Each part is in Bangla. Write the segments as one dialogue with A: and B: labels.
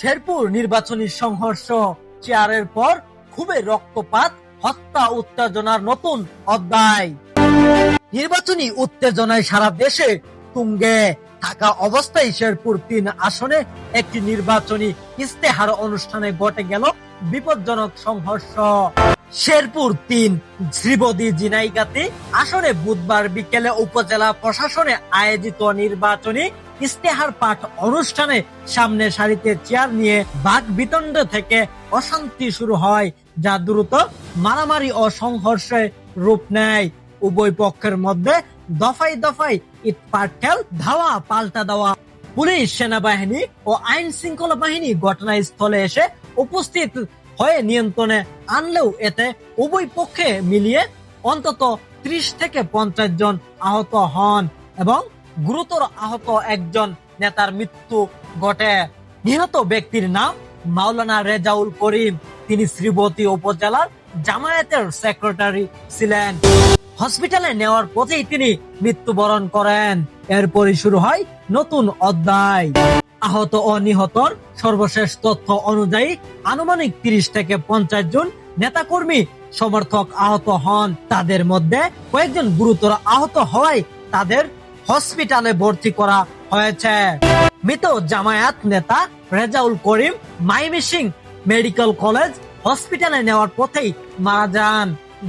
A: শেরপুর নির্বাচনী সংঘর্ষ, চেয়ারের পর খুবই রক্তপাত, হত্যা উত্তেজনার নতুন অধ্যায়। নির্বাচনী উত্তেজনায় সারা দেশে তুঙ্গে থাকা অবস্থায় শেরপুর ৩ আসনে একটি নির্বাচনী ইস্তেহার অনুষ্ঠানে ঘটে গেল বিপজ্জনক সংঘর্ষ। শেরপুর ৩ শ্রীবদী জিনাইগাতি আসনে বুধবার বিকেলে উপজেলা প্রশাসনে আয়োজিত নির্বাচনী ইস্তেহার পাঠ অনুষ্ঠানে সামনে সারিতে চেয়ার নিয়ে বাক বিতণ্ড থেকে অশান্তি শুরু হয়, যা দ্রুত মারামারি ও সংঘর্ষে রূপ নেয়। উভয় পক্ষের মধ্যে দফায় দফায় ইট পাটকেল, ধাওয়া পাল্টা দেওয়া। পুলিশ, সেনাবাহিনী ও আইন শৃঙ্খলা বাহিনী ঘটনাস্থলে এসে উপস্থিত হয়ে নিয়ন্ত্রণে আনলেও এতে উভয় পক্ষে মিলিয়ে অন্তত ৩০ থেকে ৫০ জন আহত হন এবং গুরুতর আহত একজন নেতার মৃত্যু ঘটে। নিহত ব্যক্তির নাম মাওলানা রেজাউল করিম। তিনি শ্রীবতী উপজেলার জামায়াতের সেক্রেটারি ছিলেন। হসপিটালে নেওয়ার পথেই তিনি মৃত্যুবরণ করেন। এরপরই শুরু হয় নতুন অধ্যায়। আহত ও নিহতর সর্বশেষ তথ্য অনুযায়ী আনুমানিক ৩০ থেকে ৫০ জন নেতাকর্মী সমর্থক আহত হন। তাদের মধ্যে কয়েকজন গুরুতর আহত হওয়ায় তাদের হসপিটালে ভর্তি করা হয়েছে। মৃত জামায়াত নেতা রেজাউল করিম ময়মনসিংহ মেডিকেল কলেজ হসপিটালে নেওয়ার পথেই মারা যান।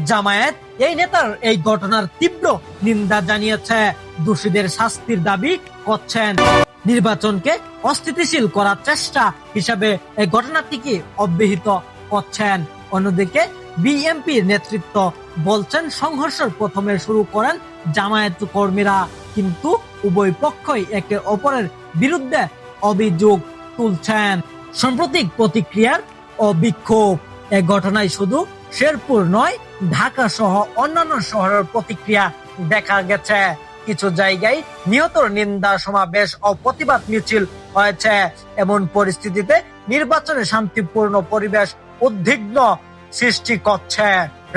A: জামায়াত এই নেতার এই ঘটনার তীব্র নিন্দা জানিয়েছে, দোষীদের শাস্তির দাবি করছেন। নির্বাচনকে অস্থিতিশীল করার চেষ্টা হিসাবে এই ঘটনাটিকে অব্যাহত করছেন। অন্যদিকে বিএনপির নেতৃত্ব বলছেন সংঘর্ষের প্রথমে শুরু করেন জামায়াত কর্মীরা, কিন্তু উভয় পক্ষই একে অপরের বিরুদ্ধে অভিযোগ তুলছেন। সাম্প্রতিক প্রতিক্রিয়ার ও বিক্ষোভ। এই ঘটনায় শুধু শেরপুর নয়, ঢাকা সহ অন্যান্য শহরের প্রতিক্রিয়া দেখা গেছে। কিছু জায়গায় নিহতর নিন্দা সমাবেশ ও প্রতিবাদ মিছিল হয়েছে। এমন পরিস্থিতিতে নির্বাচনে শান্তিপূর্ণ পরিবেশ উদ্বিগ্ন সৃষ্টি করছে।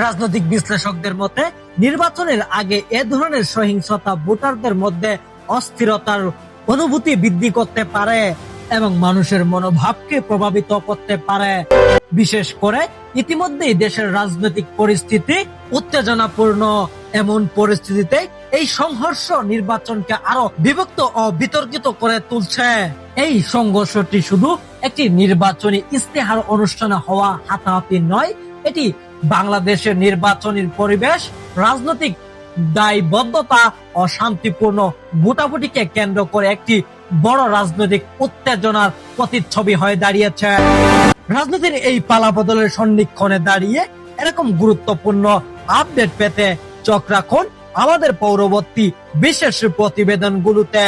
A: রাজনৈতিক বিশ্লেষকদের মতে নির্বাচনের আগে এ ধরনের সহিংসতা ভোটারদের মধ্যে অস্থিরতার অনুভূতি বৃদ্ধি করতে পারে এবং মানুষের মনোভাবকে প্রভাবিত করতে পারে। বিশেষ করে ইতিমধ্যেই দেশের রাজনৈতিক পরিস্থিতি উত্তেজনাপূর্ণ। এমন পরিস্থিতিতে এই সংঘর্ষ নির্বাচনকে আরো বিভক্ত ও বিতর্কিত করে তুলছে। এই সংঘর্ষটি শুধু একটি নির্বাচনী ইস্তেহার অনুষ্ঠানে হওয়া হাতাহাতি নয়, এটি বাংলাদেশের নির্বাচনী পরিবেশ, রাজনৈতিক দায়বদ্ধতা ও শান্তিপূর্ণ ভোটাভুটিকে কেন্দ্র করে একটি বড় রাজনৈতিক উত্তেজনার প্রতিচ্ছবি হয়ে দাঁড়িয়েছে। রাজনীতির এই পালাবদলের সন্নিক্ষণে দাঁড়িয়ে এরকম গুরুত্বপূর্ণ আপডেট পেতে চোখ রাখুন আমাদের পরবর্তী বিশেষ প্রতিবেদনগুলোতে।